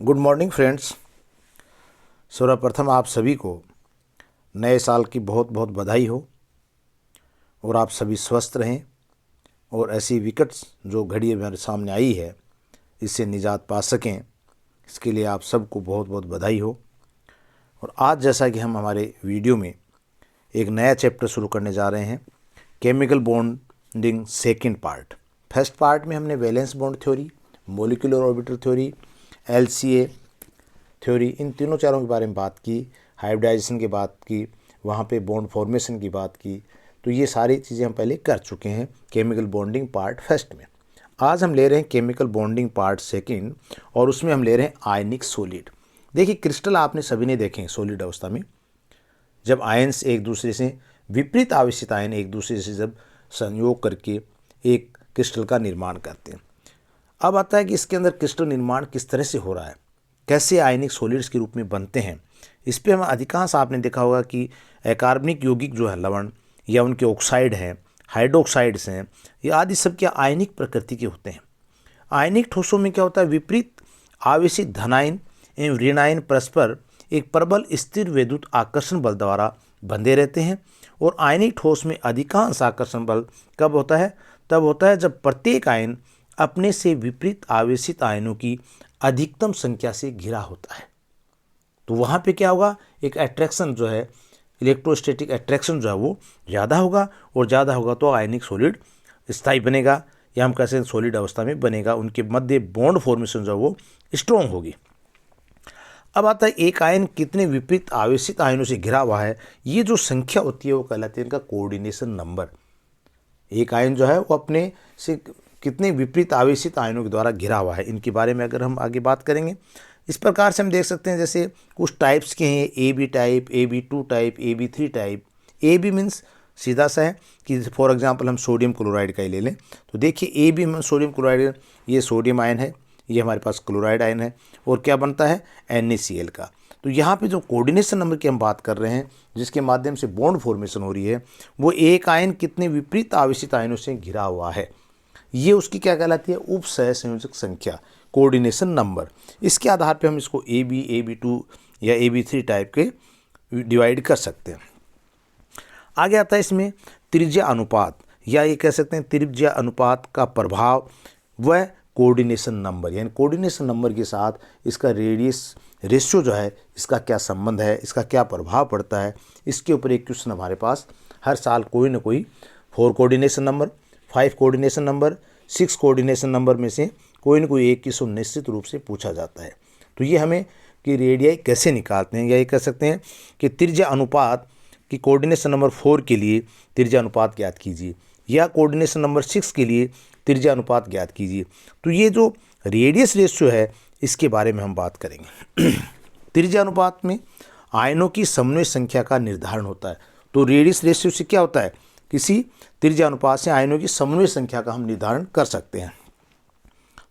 Good morning friends. सर्वप्रथम आप सभी को नए साल की बहुत बहुत बधाई हो और आप सभी स्वस्थ रहें और ऐसी विकट जो घड़ी हमारे सामने आई है इससे निजात पा सकें, इसके लिए आप सबको बहुत बहुत बधाई हो। और आज जैसा कि हम हमारे वीडियो में एक नया चैप्टर शुरू करने जा रहे हैं, chemical bonding second part. First part में हमने valence bond theory, molecular orbital theory, LCA theory, इन तीनों चारों के बारे में बात की, हाइब्रिडाइजेशन की बात की, वहाँ पे बॉन्ड फॉर्मेशन की बात की। तो ये सारी चीज़ें हम पहले कर चुके हैं केमिकल बॉन्डिंग पार्ट फर्स्ट में। आज हम ले रहे हैं केमिकल बॉन्डिंग पार्ट सेकंड और उसमें हम ले रहे हैं आयनिक सॉलिड। देखिए, क्रिस्टल आपने सभी ने देखे हैं सॉलिड अवस्था में, जब आयन्स एक दूसरे से विपरीत आवेशित आयन एक दूसरे से जब संयोग करके एक क्रिस्टल का निर्माण करते हैं। अब आता है कि इसके अंदर क्रिस्टल निर्माण किस तरह से हो रहा है, कैसे आयनिक सॉलिड्स के रूप में बनते हैं। इस पे हम अधिकांश आपने देखा होगा कि अकार्बनिक यौगिक जो है लवण या उनके ऑक्साइड हैं, हाइड्रोक्साइड्स हैं, ये आदि सब क्या आयनिक प्रकृति के होते हैं। आयनिक ठोसों में क्या होता है, विपरीत आवेशित धनायन एवं ऋणायन परस्पर एक प्रबल स्थिर विद्युत आकर्षण बल द्वारा बंधे रहते हैं। और आयनिक ठोस में अधिकांश आकर्षण बल कब होता है, तब होता है जब प्रत्येक आयन अपने से विपरीत आवेशित आयनों की अधिकतम संख्या से घिरा होता है। तो वहाँ पे क्या होगा, एक अट्रैक्शन जो है, इलेक्ट्रोस्टैटिक अट्रैक्शन जो है वो ज़्यादा होगा, और ज़्यादा होगा तो आयनिक सॉलिड स्थायी बनेगा, या हम कह सकते हैं सॉलिड अवस्था में बनेगा। उनके मध्य बॉन्ड फॉर्मेशन जो है वो स्ट्रॉन्ग होगी। अब आता है एक आयन कितने विपरीत आवेशित आयनों से घिरा हुआ है, ये जो संख्या होती है वो कहलाती है इनका कोऑर्डिनेशन नंबर। एक आयन जो है वो अपने से कितने विपरीत आवेशित आयनों के द्वारा घिरा हुआ है, इनके बारे में अगर हम आगे बात करेंगे, इस प्रकार से हम देख सकते हैं जैसे कुछ टाइप्स के हैं, AB type, AB2 type, AB3 type. AB means सीधा सा है कि फॉर एग्जांपल हम सोडियम क्लोराइड का ही ले लें, तो देखिए AB में सोडियम क्लोराइड, ये सोडियम आयन है, ये हमारे पास क्लोराइड आयन है, और क्या बनता है NaCl का। तो यहाँ पे जो कोऑर्डिनेशन नंबर की हम बात कर रहे हैं, जिसके माध्यम से बॉन्ड फॉर्मेशन हो रही है, वो एक आयन कितने विपरीत आवेशित आयनों से घिरा हुआ है, ये उसकी क्या कहलाती है, उप सहसंयोजक संख्या, कोऑर्डिनेशन नंबर। इसके आधार पे हम इसको AB, AB2 या AB3 टाइप के डिवाइड कर सकते हैं। आगे आता है इसमें त्रिज्या अनुपात, या ये कह सकते हैं त्रिज्या अनुपात का प्रभाव व कोऑर्डिनेशन नंबर, यानी कोऑर्डिनेशन नंबर के साथ इसका रेडियस रेशियो जो है, इसका क्या संबंध है, इसका क्या प्रभाव पड़ता है। इसके ऊपर एक क्वेश्चन हमारे पास हर साल कोई ना कोई 4 coordination number, 5 coordination number, 6 coordination number में से कोई ना कोई एक की सुनिश्चित रूप से पूछा जाता है। तो ये हमें कि रेडियाई कैसे निकालते हैं, या ये कह सकते हैं कि त्रिज्या अनुपात की कोऑर्डिनेशन नंबर 4 के लिए त्रिज्या अनुपात ज्ञात कीजिए, या कोऑर्डिनेशन नंबर 6 के लिए त्रिज्या अनुपात ज्ञात कीजिए। तो ये जो रेडियस रेशियो है इसके बारे में हम बात करेंगे। त्रिज्या अनुपात में आयनों की समन्वय संख्या का निर्धारण होता है। तो रेडियस रेशियो से क्या होता है, किसी त्रिज्या अनुपात से आयनों की समन्वय संख्या का हम निर्धारण कर सकते हैं।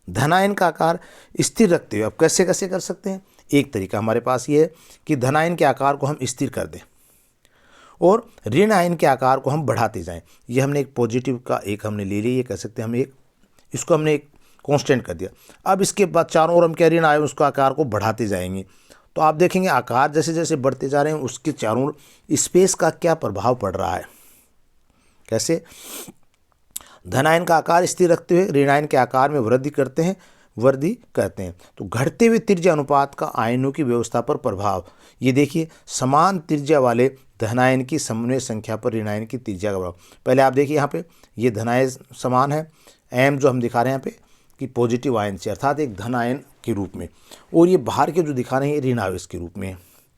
धनायन का आकार स्थिर रखते हुए, अब कैसे कैसे कर सकते हैं, एक तरीका हमारे पास ये है कि धनायन के आकार को हम स्थिर कर दें और ऋण आयन के आकार को हम बढ़ाते जाएं। ये हमने एक पॉजिटिव का एक हमने ले लिया, ये कह सकते हैं हम एक, इसको हमने एक कांस्टेंट कर दिया। अब इसके बाद चारों ओर हम क्या ऋण आयन उसका आकार को बढ़ाते जाएंगे। तो आप देखेंगे आकार जैसे जैसे बढ़ते जा रहे हैं उसके चारों ओर स्पेस का क्या प्रभाव पड़ रहा है। कैसे, धनायन का आकार स्थिर रखते हुए ऋणायन के आकार में वृद्धि करते हैं। तो घटते हुए त्रिज्या अनुपात का आयनों की व्यवस्था पर प्रभाव, ये देखिए समान त्रिज्या वाले धनायन की समन्वय संख्या पर ऋणायन की त्रिज्या का प्रभाव। पहले आप देखिए यहाँ पे ये धनायन समान है, M जो हम दिखा रहे हैं यहाँ पे कि पॉजिटिव आयन से, अर्थात एक धन आयन के रूप में, और ये बाहर के जो दिखा रहे हैं ये ऋण आवेश के रूप में।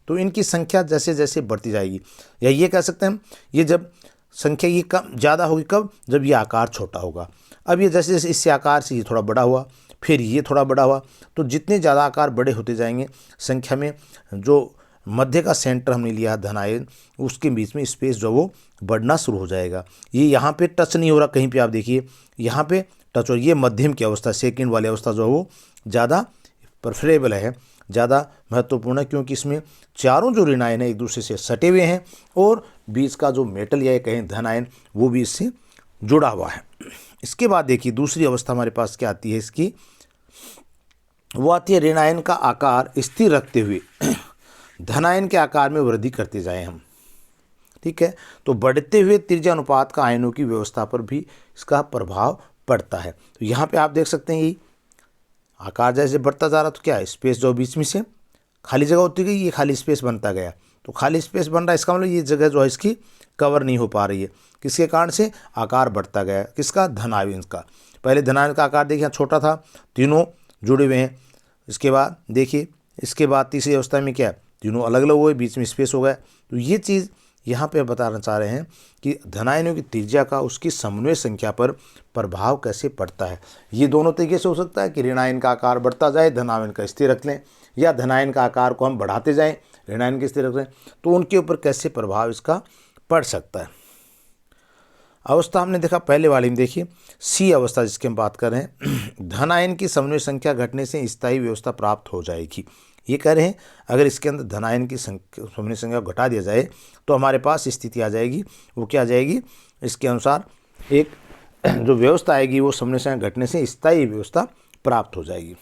तो इनकी संख्या जैसे जैसे बढ़ती जाएगी, या ये कह सकते हैं हम, ये जब संख्या ये कम ज़्यादा होगी कब, जब ये आकार छोटा होगा। अब ये जैसे जैसे इससे आकार से ये थोड़ा बड़ा हुआ, फिर ये थोड़ा बड़ा हुआ, तो जितने ज़्यादा आकार बड़े होते जाएंगे संख्या में, जो मध्य का सेंटर हमने लिया धन आयन, उसके बीच में स्पेस जो वो बढ़ना शुरू हो जाएगा। ये यहाँ पे टच नहीं हो रहा कहीं पे, आप देखिए यहाँ पे टच हो, ये मध्यम की अवस्था, सेकेंड वाली अवस्था जो है वो ज़्यादा प्रेफरेबल है, ज़्यादा महत्वपूर्ण है, क्योंकि इसमें चारों जो ऋण आयन है एक दूसरे से सटे हुए हैं, और बीच का जो मेटल या कहें धन आयन वो भी इससे जुड़ा हुआ है। इसके बाद देखिए दूसरी अवस्था हमारे पास क्या आती है इसकी, वो आती है ऋणायन का आकार स्थिर रखते हुए धनायन के आकार में वृद्धि करते जाएं हम। ठीक है, तो बढ़ते हुए त्रिज्या अनुपात का आयनों की व्यवस्था पर भी इसका प्रभाव पड़ता है। तो यहाँ पे आप देख सकते हैं, ये आकार जैसे बढ़ता जा रहा तो क्या है, स्पेस जो बीच में से खाली जगह होती गई, ये खाली स्पेस बनता गया। तो खाली स्पेस बन रहा है, इसका मतलब ये जगह जो है इसकी कवर नहीं हो पा रही है। किसके कारण से? आकार बढ़ता गया। किसका? धनायन का। पहले धनायन का आकार देखिए छोटा था, तीनों जुड़े हुए हैं। इसके बाद देखिए, इसके बाद तीसरी अवस्था में क्या है, तीनों अलग अलग हुए, बीच में स्पेस हो गया। तो ये चीज़ यहाँ पे बताना चाह रहे हैं कि धनायनों की त्रिज्या का उसकी समन्वय संख्या पर प्रभाव कैसे पड़ता है। ये दोनों तरीके से हो सकता है कि ऋणायन का आकार बढ़ता जाए, धनायन का स्थिर रख लें, या धनायन का आकार को हम बढ़ाते जाएं, ऋणायन के स्थिर रख लें, तो उनके ऊपर कैसे प्रभाव इसका पड़ सकता है। अवस्था हमने देखा पहले वाली में, देखिए सी अवस्था जिसकी हम बात कर रहे हैं, धनायन की समन्वय संख्या घटने से स्थायी व्यवस्था प्राप्त हो जाएगी। ये कह रहे हैं अगर इसके अंदर धनायन की समन्वय संख्या घटा दिया जाए तो हमारे पास स्थिति आ जाएगी। वो क्या आ जाएगी? इसके अनुसार एक जो व्यवस्था आएगी वो समन्वय संख्या घटने से स्थायी व्यवस्था प्राप्त हो जाएगी।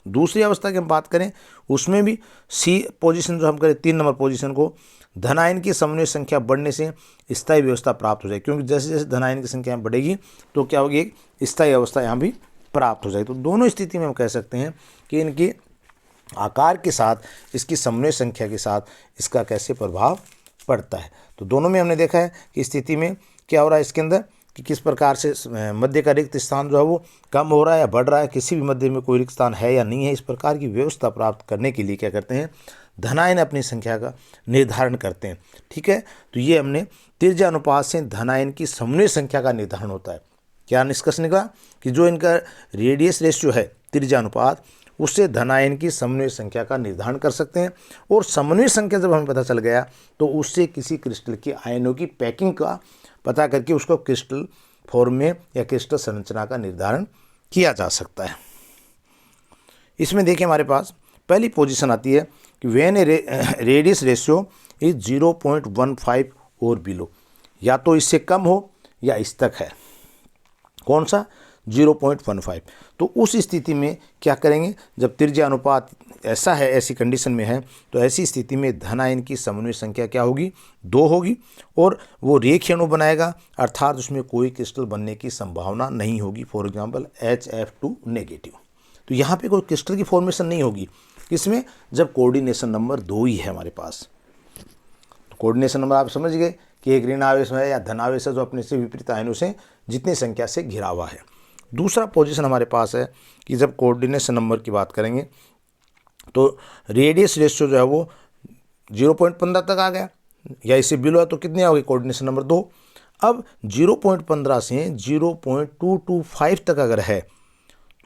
दूसरी अवस्था की हम बात करें, उसमें भी सी पोजीशन जो हम करें 3 नंबर पोजीशन को, धनायन की समन्वय संख्या बढ़ने से स्थायी व्यवस्था प्राप्त हो जाएगी। क्योंकि जैसे जैसे धनायन की संख्या बढ़ेगी तो क्या होगी, एक स्थायी अवस्था यहाँ भी प्राप्त हो जाएगी। तो दोनों स्थिति में हम कह सकते हैं कि इनकी आकार के साथ, इसकी समन्वय संख्या के साथ इसका कैसे प्रभाव पड़ता है। तो दोनों में हमने देखा है कि स्थिति में क्या हो रहा है इसके अंदर, कि किस प्रकार से मध्य का रिक्त स्थान जो है वो कम हो रहा है या बढ़ रहा है, किसी भी मध्य में कोई रिक्त स्थान है या नहीं है। इस प्रकार की व्यवस्था प्राप्त करने के लिए क्या करते हैं, धनायन अपनी संख्या का निर्धारण करते हैं। ठीक है, तो ये हमने त्रिज्या अनुपात से धनायन की समन्वय संख्या का निर्धारण होता है। क्या निष्कर्ष निकला कि जो इनका रेडियस रेशियो है त्रिज्या अनुपात, उससे धनायन की समन्वय संख्या का निर्धारण कर सकते हैं। और समन्वय संख्या जब हमें पता चल गया तो उससे किसी क्रिस्टल के आयनों की पैकिंग का पता करके उसको क्रिस्टल फॉर्म में या क्रिस्टल संरचना का निर्धारण किया जा सकता है। इसमें देखिए हमारे पास पहली पोजीशन आती है कि व्हेन रेडियस रेशियो इज 0.15 और बिलो, या तो इससे कम हो या इस तक है। कौन सा? 0.15। तो उस स्थिति में क्या करेंगे, जब त्रिज्या अनुपात ऐसा है, ऐसी कंडीशन में है, तो ऐसी स्थिति में धनायन की समन्वय संख्या क्या होगी? 2 होगी, और वो रेखीय अणु बनाएगा, अर्थात उसमें कोई क्रिस्टल बनने की संभावना नहीं होगी। For example HF2 negative. तो यहाँ पे कोई क्रिस्टल की फॉर्मेशन नहीं होगी। किसमें? जब कोऑर्डिनेशन नंबर 2 ही है हमारे पास। तो कोऑर्डिनेशन नंबर आप समझ गए कि एक ऋण आवेश है या धनावेश है जो अपने से विपरीत आयनों से जितनी संख्या से घिरा हुआ है। दूसरा पोजीशन हमारे पास है कि जब कोऑर्डिनेशन नंबर की बात करेंगे तो रेडियस रेशियो जो है वो 0.15 तक आ गया, या इससे बिलो है तो कितने आ गए? Coordination number 2। अब 0.15 से 0.225 तक अगर है,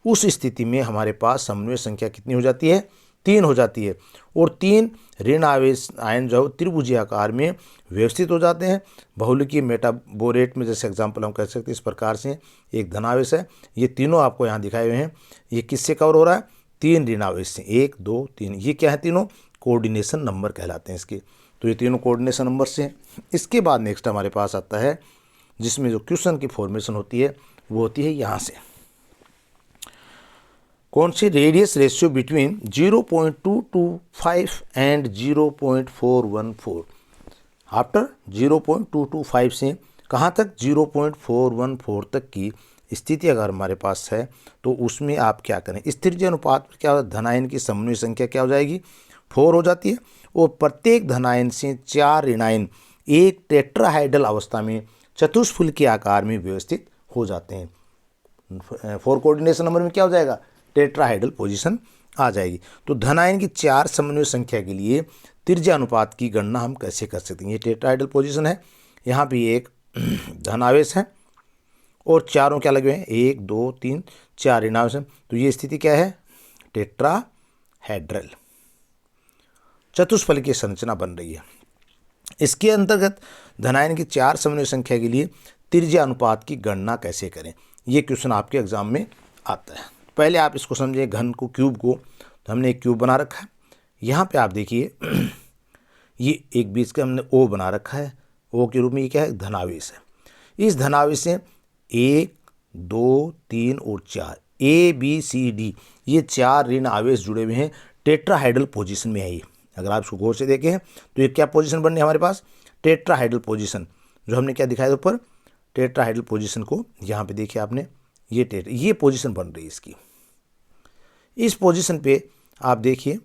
उस स्थिति में हमारे पास समन्वय संख्या कितनी हो जाती है? 3 हो जाती है। और 3 ऋण आवेश आयन जो है त्रिभुजीय आकार में व्यवस्थित हो जाते हैं। बहुलकीय मेटाबोरेट में जैसे एग्जांपल हम कह सकते हैं इस प्रकार से, एक धनावेश है, ये तीनों आपको यहाँ दिखाए हुए हैं। ये किससे कवर हो रहा है? 3 ऋण आवेश से, 1 2 3। ये क्या है? तीनों कोऑर्डिनेशन नंबर कहलाते हैं इसके। तो ये तीनों कोऑर्डिनेशन नंबर से हैं। इसके बाद नेक्स्ट हमारे पास आता है जिसमें जो क्वेश्चन की फॉर्मेशन होती है वो होती है यहाँ से। कौन सी? Radius ratio between 0.225 and 0.414। After 0.225 से कहाँ तक? 0.414 तक की स्थिति अगर हमारे पास है तो उसमें आप क्या करें, इस त्रिज्या अनुपात पर क्या होता है? धनायन की समन्वय संख्या क्या हो जाएगी? 4 हो जाती है। और प्रत्येक धनायन से 4 ऋणायन एक टेट्राहाइड्रल अवस्था में चतुष्फुल के आकार में व्यवस्थित हो जाते हैं। 4 कोऑर्डिनेशन नंबर में क्या हो जाएगा? टेट्राहाइड्रल पोजीशन आ जाएगी। तो धनायन की 4 समन्वय संख्या के लिए त्रिज्या अनुपात की गणना हम कैसे कर सकते हैं? ये टेट्राहाइड्रल पोजीशन है, यहाँ भी एक धनावेश है और चारों क्या लगे हुए हैं? 1 2 3 4 ऋणावेश है। तो ये स्थिति क्या है? टेट्राहाइड्रल चतुष्फलकीय संरचना बन रही है। इसके अंतर्गत धनायन की 4 समन्वय संख्या के लिए त्रिज्या अनुपात की गणना कैसे करें? ये क्वेश्चन आपके एग्जाम में आता है। पहले आप इसको समझिए, घन को, क्यूब को। तो हमने एक क्यूब बना रखा है, यहाँ पे आप देखिए ये एक बीच का हमने ओ बना रखा है। ओ के रूप में ये क्या है? धनावेश है। इस धनावेश से 1 2 3 और 4 ABCD ये 4 ऋण आवेश जुड़े हुए हैं, टेट्राहाइड्रल पोजीशन में है ये। अगर आप इसको गौर से देखें तो ये क्या पोजीशन बन रही है हमारे पास, टेट्राहाइड्रल पोजीशन, जो हमने क्या दिखाया ऊपर, टेट्राहाइड्रल पोजीशन को यहाँ पे देखिए आपने, ये पोजीशन बन रही है इसकी। इस पोजीशन पे आप देखिए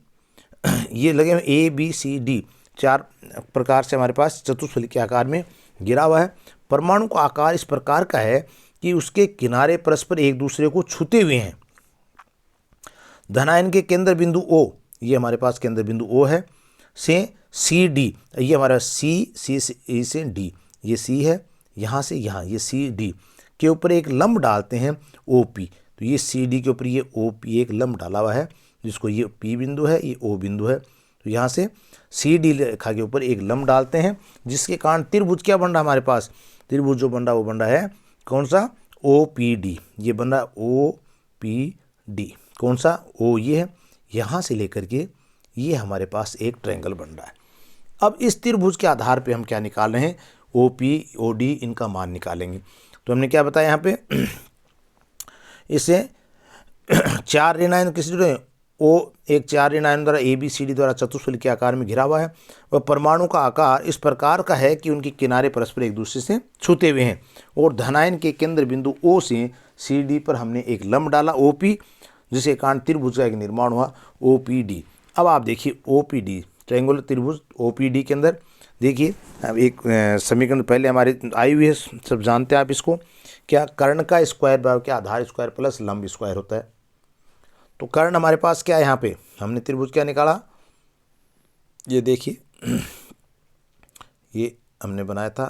ये लगे हुए ABCD 4 प्रकार से हमारे पास चतुष्फलक के आकार में गिरा हुआ है। परमाणु का आकार इस प्रकार का है कि उसके किनारे परस्पर एक दूसरे को छूते हुए हैं। धनायन के केंद्र बिंदु O, ये हमारे पास केंद्र बिंदु O है, से CD, ये हमारा C से D, ये C है, यहाँ से यहाँ ये CD के ऊपर एक लंब डालते हैं OP। तो ये CD के ऊपर ये OP एक लंब डाला हुआ है, जिसको ये P बिंदु है, ये O बिंदु है। तो यहाँ से CD रेखा के ऊपर एक लंब डालते हैं, जिसके कारण त्रिभुज क्या बन रहा है हमारे पास, त्रिभुज जो बन रहा है वो बन रहा है कौन सा, OPD। ये बन रहा है OPD, कौन सा, O ये है, यहाँ से लेकर के ये हमारे पास एक ट्रायंगल बन रहा है। अब इस त्रिभुज के आधार पे हम क्या निकाल रहे हैं, OP OD इनका मान निकालेंगे। तो हमने क्या बताया यहाँ पे इसे 4 ऋणायन किससे जुड़े हैं, एक 4 ऋणायन द्वारा ABCD द्वारा चतुष्फलक के आकार में घिरा हुआ है। वह परमाणु का आकार इस प्रकार का है कि उनके किनारे परस्पर एक दूसरे से छूते हुए हैं, और धनायन के केंद्र बिंदु O से CD पर हमने एक लंब डाला OP, जिसके कारण त्रिभुज का एक निर्माण हुआ OPD। अब आप देखिए OPD ट्रायंगुलर त्रिभुज OPD के अंदर देखिए एक समीकरण पहले हमारे आई हुई है, सब जानते हैं आप इसको, क्या, कर्ण का स्क्वायर बराबर क्या, आधार स्क्वायर प्लस लंब स्क्वायर होता है। तो कर्ण हमारे पास क्या है, यहाँ पे हमने त्रिभुज क्या निकाला, ये देखिए ये हमने बनाया था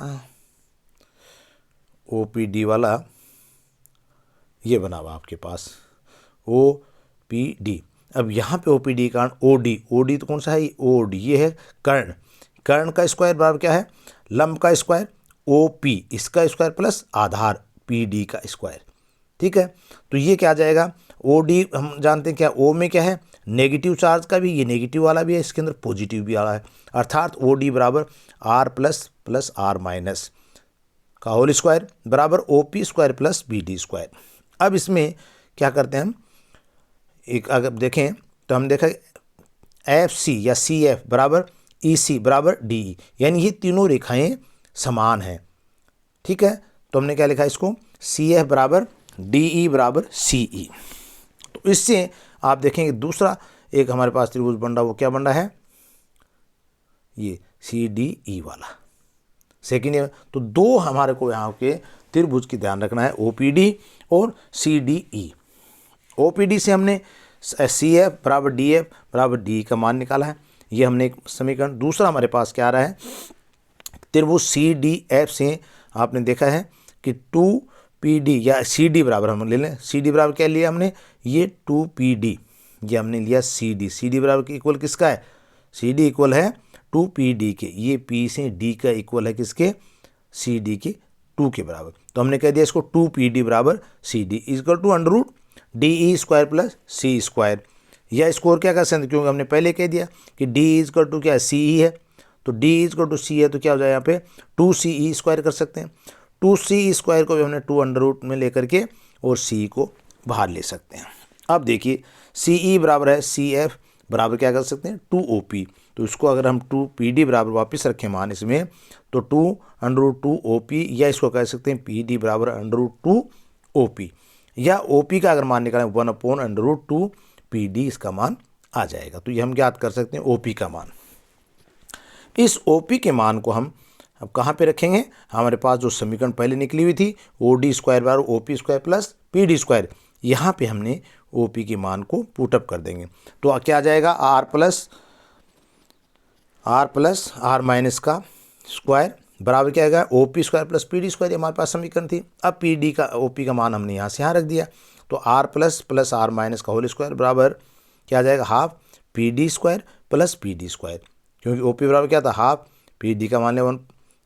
OPD वाला, ये बना हुआ आपके पास OPD। अब यहाँ पे OPD का OD तो कौन सा है, OD, ये है कर्ण। कर्ण का स्क्वायर बराबर क्या है, लंब का स्क्वायर OP इसका स्क्वायर प्लस आधार PD का स्क्वायर। ठीक है, तो ये क्या आ जाएगा, OD हम जानते हैं क्या, O में क्या है, नेगेटिव चार्ज का भी, ये नेगेटिव वाला भी है, इसके अंदर पॉजिटिव भी आ रहा है, अर्थात OD बराबर R प्लस R माइनस का होल स्क्वायर बराबर OP square plus BD square. अब इसमें क्या करते हैं हम, एक अगर देखें तो हम देखा FC या CF बराबर EC बराबर DE, यानी ये तीनों रेखाएं समान हैं। ठीक है, तो हमने क्या लिखा इसको, CF बराबर DE बराबर CE। तो इससे आप देखेंगे दूसरा एक हमारे पास त्रिभुज बन रहा, वो क्या बन रहा है, ये CDE वाला सेकेंड ईयर। तो दो हमारे को यहाँ के त्रिभुज की ध्यान रखना है, OPD और CDE। OPD से हमने CF बराबर DF बराबर DE का मान निकाला है, ये हमने एक समीकरण। दूसरा हमारे पास क्या आ रहा है, त्रिभुज CDF से आपने देखा है कि 2PD या CD बराबर हम ले लें, CD बराबर क्या लिया हमने, ये 2PD, ये हमने लिया CD बराबर इक्वल किसका है, CD इक्वल है 2PD के, ये P से D का इक्वल है किसके, CD के 2 के बराबर। तो हमने कह दिया इसको 2PD बराबर CD equal to under root DE square plus C square, या स्कोर क्या कर सकते, क्योंकि हमने पहले कह दिया कि D इक्वल टू क्या है, CE है, तो D इक्वल टू C है, तो क्या हो जाए यहाँ पे 2CE स्क्वायर कर सकते हैं। 2CE स्क्वायर को भी हमने 2 अंडर रूट में लेकर के और C को बाहर ले सकते हैं। अब देखिए CE बराबर है CF बराबर क्या कर सकते हैं 2OP, तो इसको अगर हम 2PD बराबर वापस रखें मान इसमें, तो 2 अंडर रूट 2OP, या इसको कह सकते हैं PD बराबर अंडर रूट 2OP, या OP का अगर मान निकालें 1 अपॉन अंडर रूट 2PD इसका मान आ जाएगा। तो ये हम ज्ञात कर सकते हैं OP का मान। इस OP के मान को हम अब कहाँ पे रखेंगे, हमारे पास जो समीकरण पहले निकली हुई थी OD स्क्वायर बराबर OP square plus PD square, यहाँ पे हमने OP के मान को पुटअप कर देंगे। तो क्या आ जाएगा, R प्लस R माइनस का स्क्वायर बराबर क्या आएगा OP square plus PD square, ये हमारे पास समीकरण थी। अब PD का OP का मान हमने यहाँ से यहाँ रख दिया, तो R प्लस R माइनस का होल स्क्वायर बराबर क्या आ जाएगा, half PD square plus PD square, क्योंकि OP बराबर क्या था, हाफ PD का मान 1,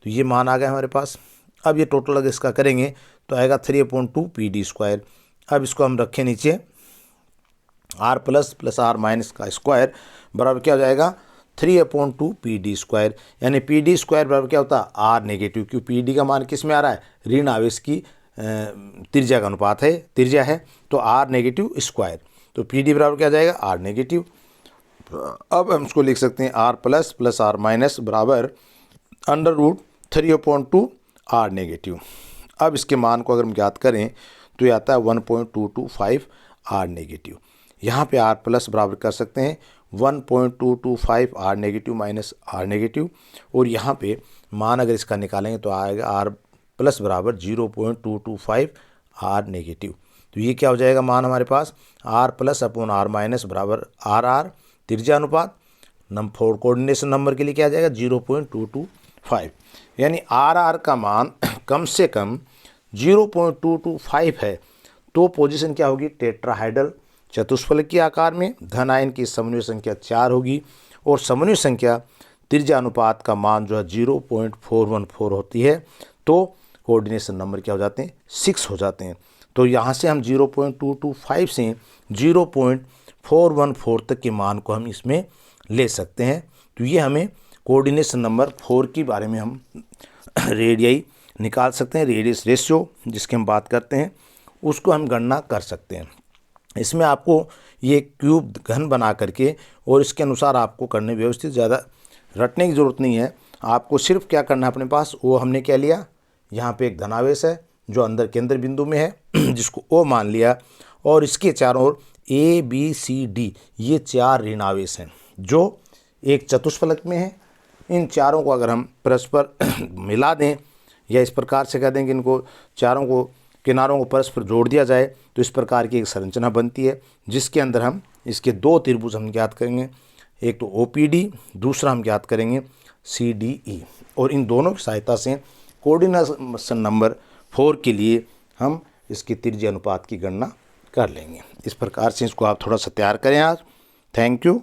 तो ये मान आ गया हमारे पास। अब ये टोटल अगर इसका करेंगे तो आएगा 3/2 PD स्क्वायर। अब इसको हम रखें नीचे, R प्लस R माइनस का स्क्वायर बराबर क्या हो जाएगा 3/2 PD स्क्वायर, यानी PD स्क्वायर बराबर क्या होता है R नेगेटिव, क्योंकि PD का मान किस में आ रहा है, ऋण आवेश की त्रिज्या का अनुपात है, त्रिज्या है, तो R नेगेटिव स्क्वायर। तो पी डी बराबर क्या आ जाएगा, आर नेगेटिव। अब हम इसको लिख सकते हैं R plus plus R minus बराबर √3/2 आर नेगेटिव। अब इसके मान को अगर हम ज्ञात करें तो ये आता है 1.225 आर नेगेटिव। यहाँ पे आर प्लस बराबर कर सकते हैं 1.225 R negative minus R negative, और यहाँ पे मान अगर इसका निकालेंगे तो आएगा आर प्लस बराबर 0.225 आर नेगेटिव। तो ये क्या हो जाएगा मान हमारे पास, R plus upon R minus बराबर आर आर त्रिज्या अनुपात फोर कोऑर्डिनेशन नंबर के लिए क्या आ जाएगा 0.225, यानी आर आर का मान कम से कम 0.225 है तो पोजीशन क्या होगी, टेट्राहाइड्रल चतुष्फलक के आकार में, धन आयन की समन्वय संख्या 4 होगी और समन्वय संख्या त्रिज्या अनुपात का मान जो है 0.414 होती है, तो कोऑर्डिनेशन नंबर क्या हो जाते हैं 6 हो जाते हैं। तो यहाँ से हम 0.225 से 0.414 तक के मान को हम इसमें ले सकते हैं। तो ये हमें कोऑर्डिनेशन नंबर 4 के बारे में हम रेडियाई निकाल सकते हैं, रेडियस रेशियो जिसकी हम बात करते हैं उसको हम गणना कर सकते हैं। इसमें आपको ये क्यूब घन बना करके और इसके अनुसार आपको करने व्यवस्थित, ज़्यादा रटने की ज़रूरत नहीं है। आपको सिर्फ क्या करना है अपने पास, वो हमने क्या लिया, यहाँ पे एक धनावेश है जो अंदर केंद्र बिंदु में है जिसको ओ मान लिया, और इसके चारों ओर ए बी सी डी ये 4 ऋणावेश हैं जो एक चतुष्फलक में है। इन चारों को अगर हम परस्पर मिला दें या इस प्रकार से कह दें कि इनको चारों को किनारों को परस्पर जोड़ दिया जाए तो इस प्रकार की एक संरचना बनती है, जिसके अंदर हम इसके 2 त्रिभुज हम ज्ञात करेंगे, एक तो OPD, दूसरा हम ज्ञात करेंगे CDE, और इन दोनों की सहायता से कोऑर्डिनेशन नंबर 4 के लिए हम इसकी त्रिज्या अनुपात की गणना कर लेंगे। इस प्रकार से इसको आप थोड़ा सा तैयार करें आज। Thank you.